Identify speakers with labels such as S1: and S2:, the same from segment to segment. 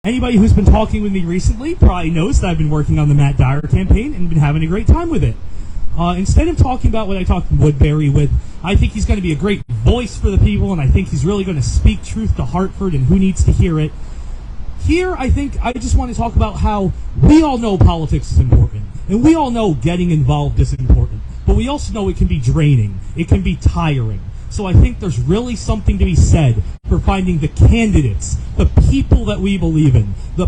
S1: Anybody who's been talking with me recently probably knows that I've been working on the Matt Dyer campaign and been having a great time with it. Instead of talking about what I talked Woodbury with, I think he's going to be a great voice for the people, and I think he's really going to speak truth to Hartford and who needs to hear it. Here, I think I just want to talk about how we all know politics is important, and we all know getting involved is important, but we also know it can be draining, it can be tiring. So I think there's really something to be said for finding the candidates, the people that we believe in, the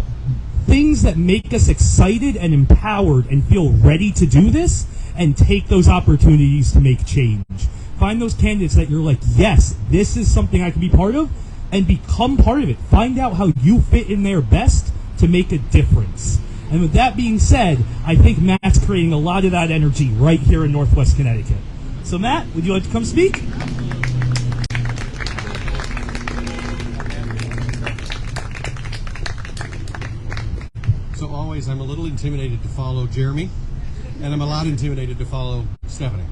S1: things that make us excited and empowered and feel ready to do this and take those opportunities to make change. Find those candidates that you're like, yes, this is something I can be part of, and become part of it. Find out how you fit in there best to make a difference. And with that being said, I think Matt's creating a lot of that energy right here in Northwest Connecticut. So Matt, would you like to come speak?
S2: So always, I'm a little intimidated to follow Jeremy, and I'm a lot intimidated to follow Stephanie.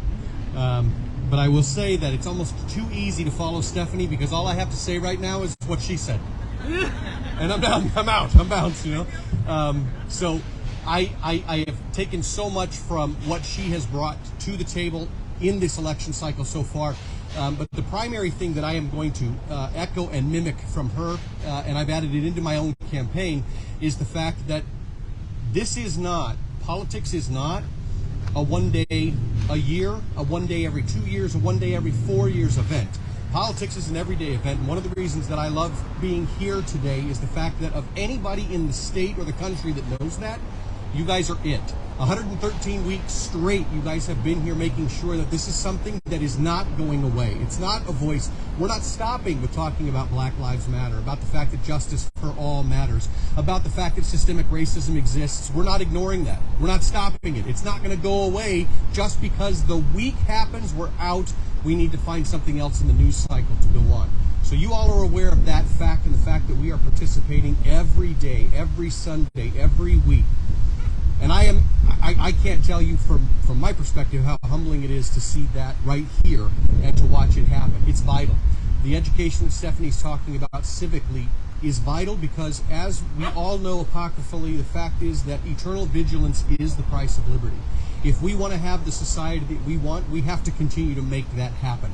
S2: But I will say that it's almost too easy to follow Stephanie because all I have to say right now is what she said. And I'm out, I'm bounced, you know. So I have taken so much from what she has brought to the table in this election cycle so far. But the primary thing that I am going to echo and mimic from her, and I've added it into my own campaign, is the fact that politics is not a one day a year, a one day every 2 years, a one day every 4 years event. Politics is an everyday event, and one of the reasons that I love being here today is the fact that of anybody in the state or the country that knows that, you guys are it. 113 weeks straight, you guys have been here making sure that this is something that is not going away. It's not a voice. We're not stopping with talking about Black Lives Matter, about the fact that justice for all matters, about the fact that systemic racism exists. We're not ignoring that. We're not stopping it. It's not going to go away just because the week happens, we're out. We need to find something else in the news cycle to go on. So you all are aware of that fact and the fact that we are participating every day, every Sunday, every week. And I can't tell you from my perspective how humbling it is to see that right here and to watch it happen. It's vital. The education that Stephanie's talking about civically is vital because, as we all know apocryphally, the fact is that eternal vigilance is the price of liberty. If we want to have the society that we want, we have to continue to make that happen.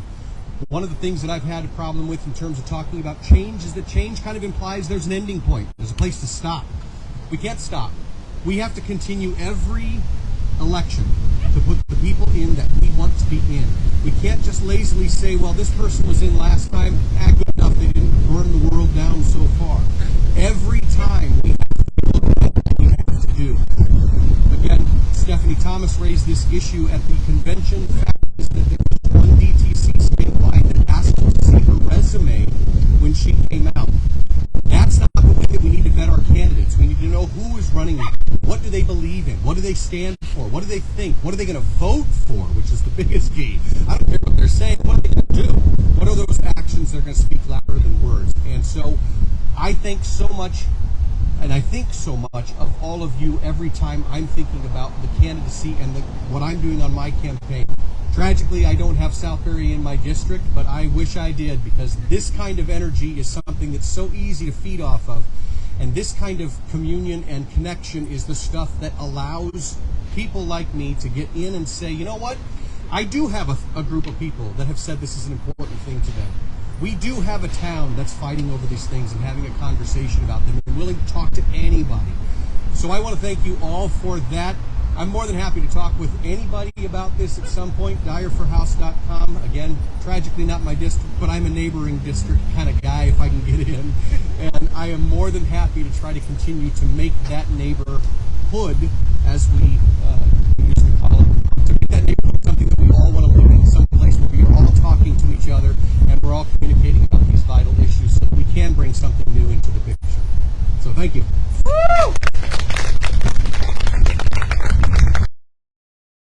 S2: One of the things that I've had a problem with in terms of talking about change is that change kind of implies there's an ending point. There's a place to stop. We can't stop. We have to continue every election to put the people in that we want to be in. We can't just lazily say, well, this person was in last time, good enough, they didn't burn the world down so far. Every time we have to look at what we have to do. Again, Stephanie Thomas raised this issue at the convention. The fact is that there was one DTC statewide that asked her to see her resume when she came out. That's not the way that we need to vet our candidates. We need to know who is running it. What do they believe in? What do they stand for? What do they think? What are they going to vote for? Which is the biggest key. I don't care what they're saying. What are they going to do? What are those actions that are going to speak louder than words? And so I think so much, and I think so much of all of you every time I'm thinking about the candidacy and what I'm doing on my campaign. Tragically, I don't have Southbury in my district, but I wish I did, because this kind of energy is something that's so easy to feed off of. And this kind of communion and connection is the stuff that allows people like me to get in and say, you know what? I do have a group of people that have said this is an important thing to them. We do have a town that's fighting over these things and having a conversation about them and willing to talk to anybody. So I want to thank you all for that. I'm more than happy to talk with anybody about this at some point. DyerForHouse.com. Again, tragically not my district, but I'm a neighboring district kind of guy if I can get in. And I am more than happy to try to continue to make that neighborhood, as we use